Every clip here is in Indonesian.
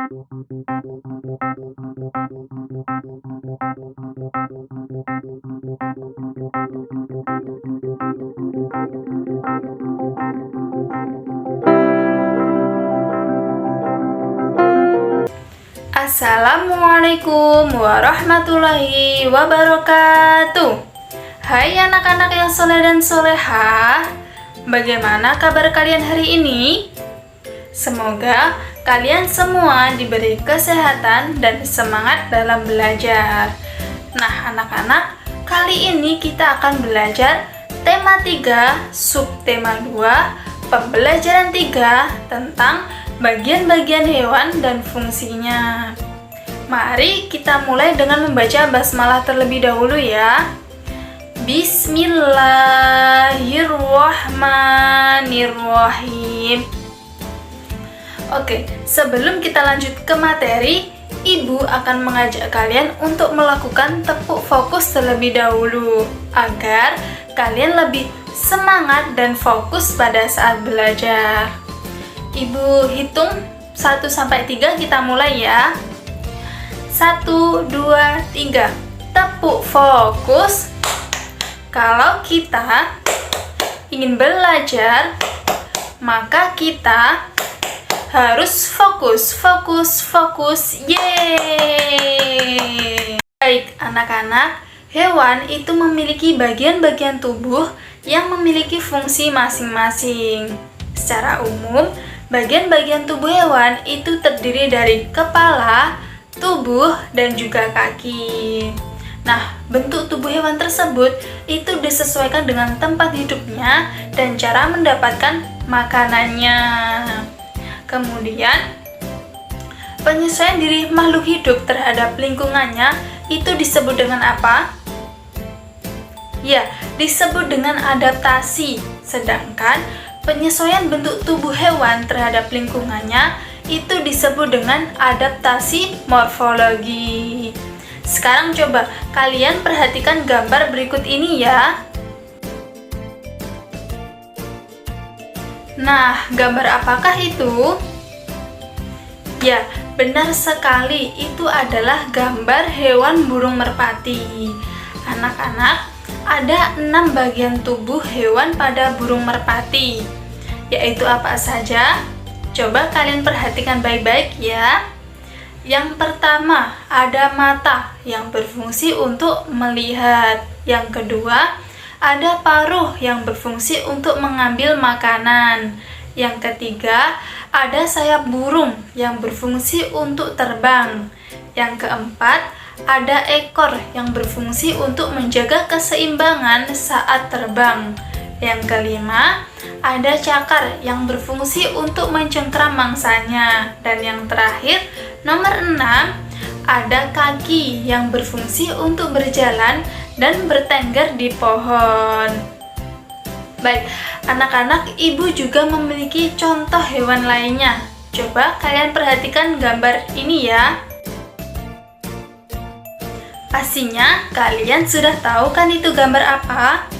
Assalamualaikum warahmatullahi wabarakatuh. Hai anak-anak yang soleh dan solehah, bagaimana kabar kalian hari ini? Semoga kalian semua diberi kesehatan dan semangat dalam belajar. Nah anak-anak, kali ini kita akan belajar tema 3, subtema 2, pembelajaran 3 tentang bagian-bagian hewan dan fungsinya. Mari kita mulai dengan membaca basmalah terlebih dahulu ya. Bismillahirrahmanirrahim. Oke, sebelum kita lanjut ke materi, Ibu akan mengajak kalian untuk melakukan tepuk fokus terlebih dahulu agar kalian lebih semangat dan fokus pada saat belajar. Ibu hitung 1-3, kita mulai ya. 1, 2, 3. Tepuk fokus. Kalau kita ingin belajar, maka kita harus fokus. Yeay! Baik anak-anak, hewan itu memiliki bagian-bagian tubuh yang memiliki fungsi masing-masing. Secara umum, bagian-bagian tubuh hewan itu terdiri dari kepala, tubuh, dan juga kaki. Nah, bentuk tubuh hewan tersebut itu disesuaikan dengan tempat hidupnya dan cara mendapatkan makanannya. Kemudian, penyesuaian diri makhluk hidup terhadap lingkungannya itu disebut dengan apa? Ya, disebut dengan adaptasi. Sedangkan penyesuaian bentuk tubuh hewan terhadap lingkungannya itu disebut dengan adaptasi morfologi. Sekarang coba kalian perhatikan gambar berikut ini ya. Nah, gambar apakah itu? Ya, benar sekali, itu adalah gambar hewan burung merpati. Anak-anak, ada 6 bagian tubuh hewan pada burung merpati. Yaitu apa saja? Coba kalian perhatikan baik-baik ya. Yang pertama, ada mata yang berfungsi untuk melihat. Yang kedua, ada paruh yang berfungsi untuk mengambil makanan. Yang ketiga, ada sayap burung yang berfungsi untuk terbang. Yang keempat, ada ekor yang berfungsi untuk menjaga keseimbangan saat terbang. Yang kelima, ada cakar yang berfungsi untuk mencengkram mangsanya. Dan yang terakhir, nomor 6, ada kaki yang berfungsi untuk berjalan dan bertengger di pohon. Baik, anak-anak, Ibu juga memiliki contoh hewan lainnya. Coba kalian perhatikan gambar ini ya. Pastinya kalian sudah tahu kan itu gambar apa?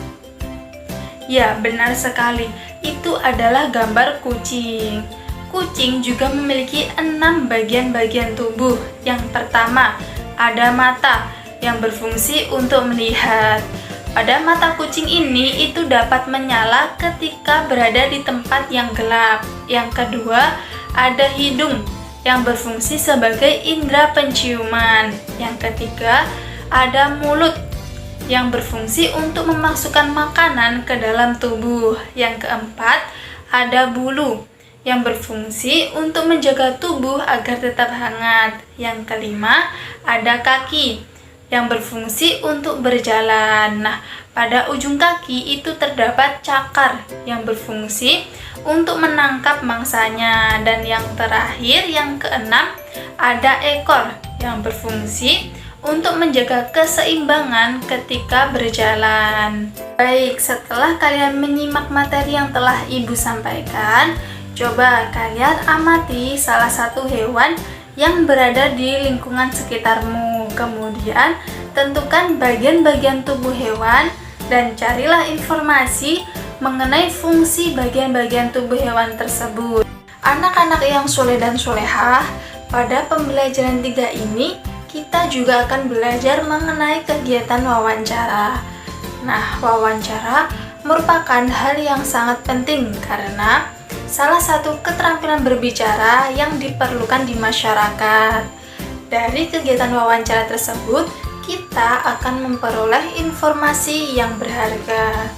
Ya, benar sekali. Itu adalah gambar kucing. Kucing juga memiliki 6 bagian-bagian tubuh. Yang pertama, ada mata yang berfungsi untuk melihat. Pada mata kucing ini itu dapat menyala ketika berada di tempat yang gelap. Yang kedua, ada hidung yang berfungsi sebagai indera penciuman. Yang ketiga, ada mulut yang berfungsi untuk memasukkan makanan ke dalam tubuh. Yang keempat, ada bulu yang berfungsi untuk menjaga tubuh agar tetap hangat. Yang kelima, ada kaki yang berfungsi untuk berjalan. Nah, pada ujung kaki itu terdapat cakar yang berfungsi untuk menangkap mangsanya. Dan yang terakhir, yang keenam, ada ekor yang berfungsi untuk menjaga keseimbangan ketika berjalan. Baik, setelah kalian menyimak materi yang telah Ibu sampaikan, coba kalian amati salah satu hewan yang berada di lingkungan sekitarmu. Kemudian, tentukan bagian-bagian tubuh hewan dan carilah informasi mengenai fungsi bagian-bagian tubuh hewan tersebut. Anak-anak yang soleh dan solehah, Pada pembelajaran 3 ini, kita juga akan belajar mengenai kegiatan wawancara. Nah, wawancara merupakan hal yang sangat penting karena salah satu keterampilan berbicara yang diperlukan di masyarakat. Dari kegiatan wawancara tersebut, kita akan memperoleh informasi yang berharga.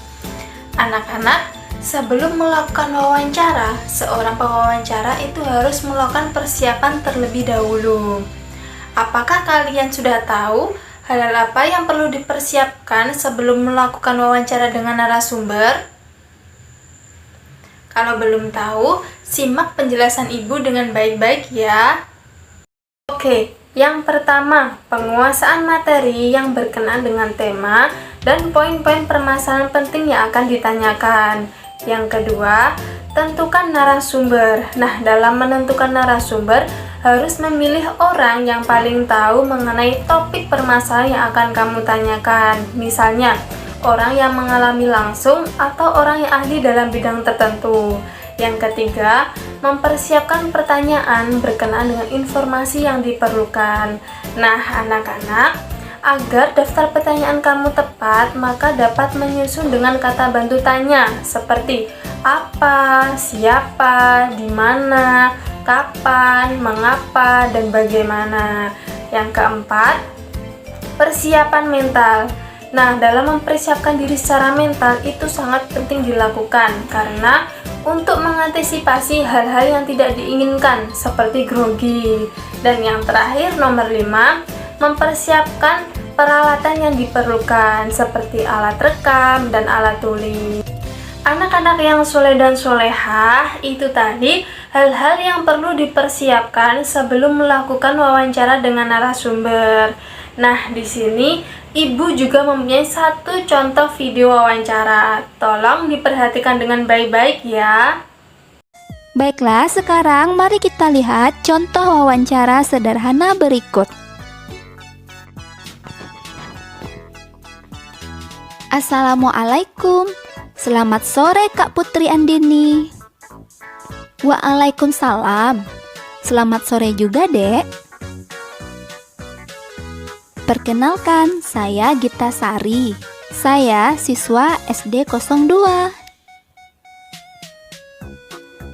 Anak-anak, sebelum melakukan wawancara, seorang pewawancara itu harus melakukan persiapan terlebih dahulu. Apakah kalian sudah tahu hal apa yang perlu dipersiapkan sebelum melakukan wawancara dengan narasumber? Kalau belum tahu, simak penjelasan Ibu dengan baik-baik ya. Oke, yang pertama, penguasaan materi yang berkenaan dengan tema dan poin-poin permasalahan penting yang akan ditanyakan. Yang kedua, tentukan narasumber. Nah, dalam menentukan narasumber, harus memilih orang yang paling tahu mengenai topik permasalahan yang akan kamu tanyakan. Misalnya, orang yang mengalami langsung atau orang yang ahli dalam bidang tertentu. Yang ketiga, mempersiapkan pertanyaan berkenaan dengan informasi yang diperlukan. Nah, anak-anak, agar daftar pertanyaan kamu tepat, maka dapat menyusun dengan kata bantu tanya seperti apa, siapa, di mana, kapan, mengapa, dan bagaimana. Yang keempat, persiapan mental. Nah, dalam mempersiapkan diri secara mental itu sangat penting dilakukan karena untuk mengantisipasi hal-hal yang tidak diinginkan seperti grogi. Dan yang terakhir, nomor 5, mempersiapkan peralatan yang diperlukan seperti alat rekam dan alat tulis. Anak-anak yang soleh dan solehah, itu tadi hal-hal yang perlu dipersiapkan sebelum melakukan wawancara dengan narasumber. Nah, di sini Ibu juga mempunyai satu contoh video wawancara. Tolong diperhatikan dengan baik-baik ya. Baiklah, sekarang mari kita lihat contoh wawancara sederhana berikut. Assalamualaikum. Selamat sore Kak Putri Andini. Waalaikumsalam. Selamat sore juga, Dek. Perkenalkan, saya Gita Sari. Saya siswa SD 02.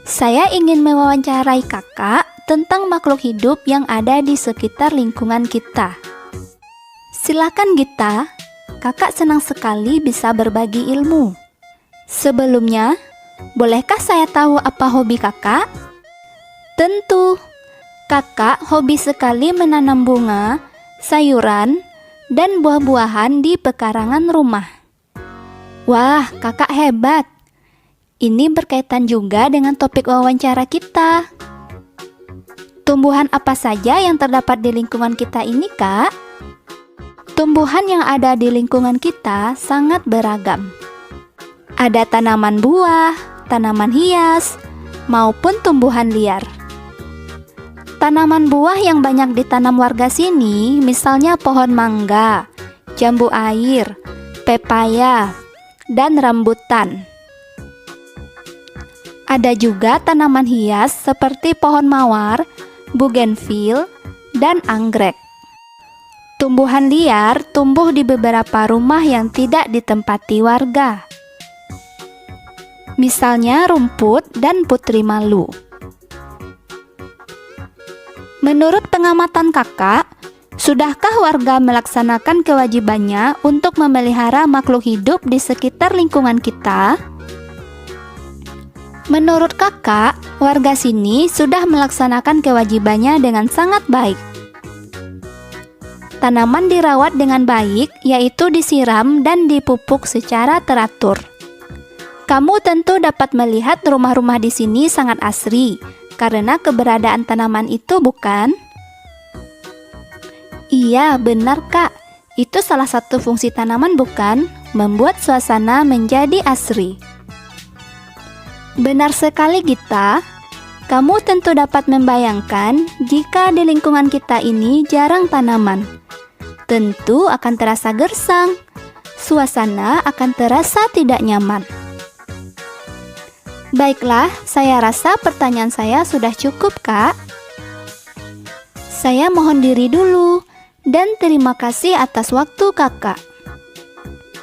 Saya ingin mewawancarai Kakak tentang makhluk hidup yang ada di sekitar lingkungan kita. Silakan Gita, Kakak senang sekali bisa berbagi ilmu. Sebelumnya, bolehkah saya tahu apa hobi Kakak? Tentu, Kakak hobi sekali menanam bunga, sayuran, dan buah-buahan di pekarangan rumah. Wah, Kakak hebat. Ini berkaitan juga dengan topik wawancara kita. Tumbuhan apa saja yang terdapat di lingkungan kita ini, Kak? Tumbuhan yang ada di lingkungan kita sangat beragam. Ada tanaman buah, tanaman hias, maupun tumbuhan liar. Tanaman buah yang banyak ditanam warga sini, misalnya pohon mangga, jambu air, pepaya, dan rambutan. Ada juga tanaman hias seperti pohon mawar, bougainville, dan anggrek. Tumbuhan liar tumbuh di beberapa rumah yang tidak ditempati warga. Misalnya rumput dan putri malu. Menurut pengamatan Kakak, sudahkah warga melaksanakan kewajibannya untuk memelihara makhluk hidup di sekitar lingkungan kita? Menurut Kakak, warga sini sudah melaksanakan kewajibannya dengan sangat baik. Tanaman dirawat dengan baik, yaitu disiram dan dipupuk secara teratur. Kamu tentu dapat melihat rumah-rumah di sini sangat asri, karena keberadaan tanaman itu, bukan? Iya, benar Kak. Itu salah satu fungsi tanaman, bukan? Membuat suasana menjadi asri. Benar sekali, Gita. Kamu tentu dapat membayangkan jika di lingkungan kita ini jarang tanaman. Tentu akan terasa gersang. Suasana akan terasa tidak nyaman. Baiklah, saya rasa pertanyaan saya sudah cukup, Kak. Saya mohon diri dulu dan terima kasih atas waktu Kakak.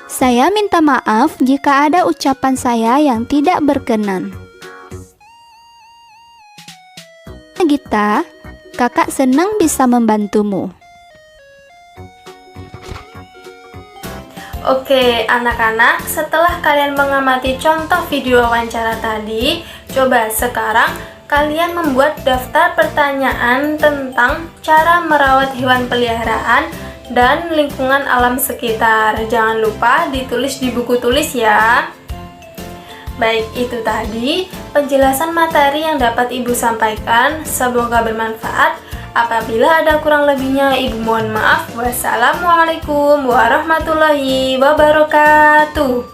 Saya minta maaf jika ada ucapan saya yang tidak berkenan. Gita, Kakak senang bisa membantumu. Oke, anak-anak, setelah kalian mengamati contoh video wawancara tadi, coba sekarang kalian membuat daftar pertanyaan tentang cara merawat hewan peliharaan dan lingkungan alam sekitar. Jangan lupa ditulis di buku tulis ya. Baik, itu tadi penjelasan materi yang dapat Ibu sampaikan. Semoga bermanfaat. Apabila ada kurang lebihnya, Ibu mohon maaf. Wassalamualaikum warahmatullahi wabarakatuh.